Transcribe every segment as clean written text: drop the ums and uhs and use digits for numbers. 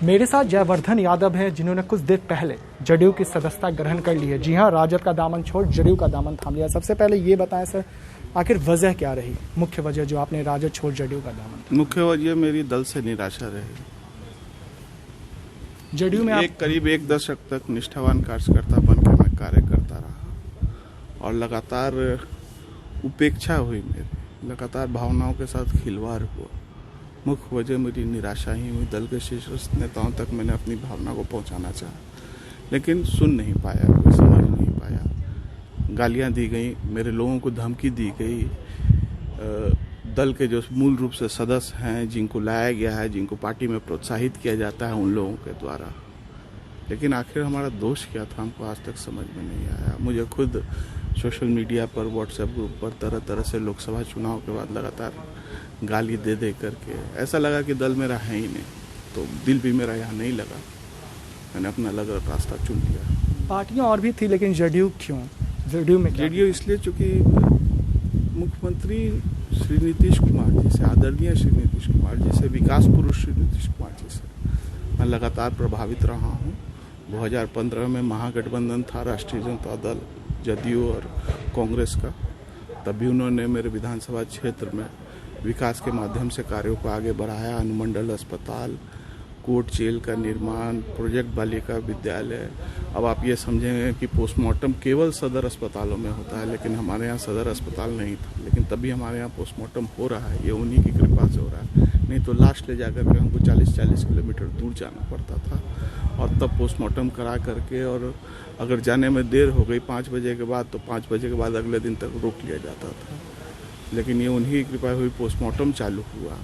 मेरे साथ जयवर्धन यादव हैं, जिन्होंने कुछ देर पहले जदयू की सदस्यता ग्रहण कर ली है। जी हां, राजद का दामन छोड़ जदयू का दामन थाम लिया। सबसे पहले ये बताएं सर, आखिर वजह क्या रही, मुख्य वजह जो आपने राजद छोड़ जदयू का दामन? मुख्य वजह मेरी दल से निराशा रही। जदयू में करीब एक दशक तक निष्ठावान कार्यकर्ता बनकर मैं कार्य करता रहा और लगातार उपेक्षा हुई मेरी, लगातार भावनाओं के साथ खिलवाड़ हुआ। मुख्य वजह मेरी निराशा ही हुई। दल के शीर्ष नेताओं तक मैंने अपनी भावना को पहुंचाना चाहा, लेकिन सुन नहीं पाया, कोई समझ नहीं पाया। गालियां दी गई, मेरे लोगों को धमकी दी गई। दल के जो मूल रूप से सदस्य हैं, जिनको लाया गया है, जिनको पार्टी में प्रोत्साहित किया जाता है, उन लोगों के द्वारा। लेकिन आखिर हमारा दोष क्या था, हमको आज तक समझ में नहीं आया। मुझे खुद सोशल मीडिया पर, व्हाट्सएप ग्रुप पर तरह तरह से लोकसभा चुनाव के बाद लगातार गाली दे दे करके ऐसा लगा कि दल मेरा है ही नहीं, तो दिल भी मेरा यहाँ नहीं लगा। मैंने अपना अलग रास्ता चुन लिया। पार्टियां और भी थी, लेकिन जदयू क्यों? जदयू में जदयू इसलिए चूंकि मुख्यमंत्री श्री नीतीश कुमार जी से, आदरणीय श्री नीतीश कुमार जी से, विकास पुरुष श्री नीतीश कुमार जी से मैं लगातार प्रभावित रहा हूँ। 2015 में महागठबंधन था, राष्ट्रीय जनता दल, जदयू और कांग्रेस का। तभी उन्होंने मेरे विधानसभा क्षेत्र में विकास के माध्यम से कार्यों को आगे बढ़ाया। अनुमंडल अस्पताल, कोर्ट जेल का निर्माण, प्रोजेक्ट बालिका विद्यालय। अब आप ये समझेंगे कि पोस्टमार्टम केवल सदर अस्पतालों में होता है, लेकिन हमारे यहाँ सदर अस्पताल नहीं था। लेकिन तभी हमारे यहाँ पोस्टमार्टम हो रहा है, ये उन्हीं की कृपा से हो रहा है। नहीं तो लाश ले जाकर के हमको 40-40 किलोमीटर दूर जाना पड़ता था, और तब पोस्टमार्टम करा करके, और अगर जाने में देर हो गई 5 बजे के बाद, तो 5 बजे के बाद अगले दिन तक रोक लिया जाता था। लेकिन ये उन्हीं की कृपा हुई, पोस्टमार्टम चालू हुआ।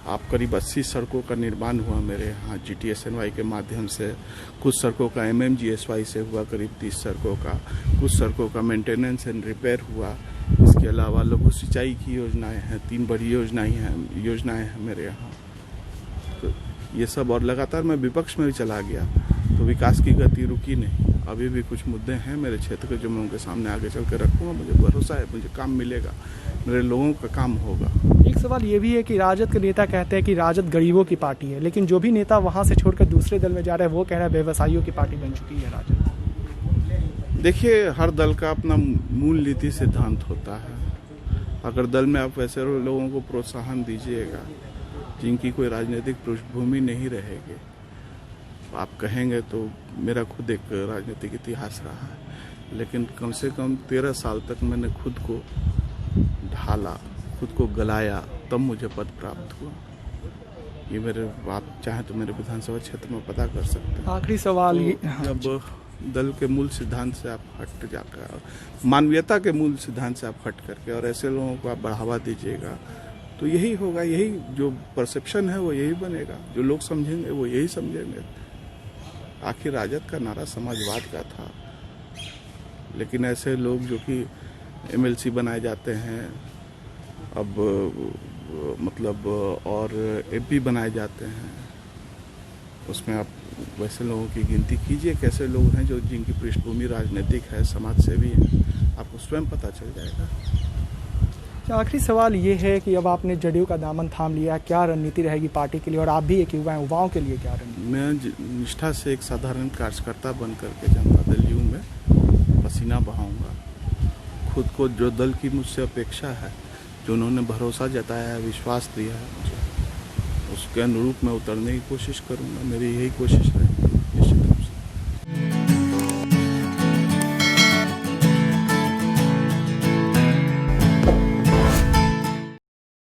आप करीब 80 सड़कों का निर्माण हुआ मेरे यहाँ GTSNY के माध्यम से। कुछ सड़कों का MMGSY से हुआ, करीब 30 सड़कों का। कुछ सड़कों का मेंटेनेंस एंड रिपेयर हुआ। इसके अलावा लघु सिंचाई की योजनाएं हैं, 3 बड़ी योजनाएं हैं मेरे यहाँ। तो ये सब, और लगातार मैं विपक्ष में भी चला गया, तो विकास की गति रुकी नहीं। अभी भी कुछ मुद्दे हैं मेरे क्षेत्र के, जो मैं उनके सामने आगे चल कर रखूँगा। मुझे भरोसा है, मुझे काम मिलेगा, मेरे लोगों का काम होगा। एक सवाल ये भी है कि राजद के नेता कहते हैं कि राजद गरीबों की पार्टी है, लेकिन जो भी नेता वहां से छोड़कर दूसरे दल में जा रहा है, वो कह रहा है व्यवसायियों की पार्टी बन चुकी है राजद। देखिए, हर दल का अपना मूल नीति सिद्धांत होता है। अगर दल में आप वैसे लोगों को प्रोत्साहन दीजिएगा जिनकी कोई राजनीतिक पृष्ठभूमि नहीं रहेगी, आप कहेंगे तो मेरा खुद एक राजनीतिक इतिहास रहा है, लेकिन कम से कम 13 साल तक मैंने खुद को ढाला, खुद को गलाया, तब मुझे पद प्राप्त हुआ। ये मेरे, आप चाहें तो मेरे विधानसभा क्षेत्र में पता कर सकते हैं। आखिरी सवाल, जब दल के मूल सिद्धांत से आप हट जाकर, मानवीयता के मूल सिद्धांत से आप हट करके और ऐसे लोगों को आप बढ़ावा दीजिएगा, तो यही होगा। यही जो परसेप्शन है वो यही बनेगा, जो लोग समझेंगे वो यही समझेंगे। आखिर राजद का नारा समाजवाद का था, लेकिन ऐसे लोग जो कि MLC बनाए जाते हैं अब, मतलब, और MP बनाए जाते हैं, उसमें आप वैसे लोगों की गिनती कीजिए, कैसे लोग हैं जो जिनकी पृष्ठभूमि राजनीतिक है, समाज सेवी है, आपको स्वयं पता चल जाएगा। आखिरी सवाल ये है कि अब आपने जदयू का दामन थाम लिया, क्या रणनीति रहेगी पार्टी के लिए, और आप भी एक युवा हैं, युवाओं के लिए क्या रणनीति? मैं निष्ठा से एक साधारण कार्यकर्ता बन करके जनता दल यू में पसीना बहाऊंगा। खुद को जो दल की मुझसे अपेक्षा है, जो उन्होंने भरोसा जताया है, विश्वास दिया है मुझे, उसके अनुरूप मैं उतरने की कोशिश करूंगा। मेरी यही कोशिश रहेगी।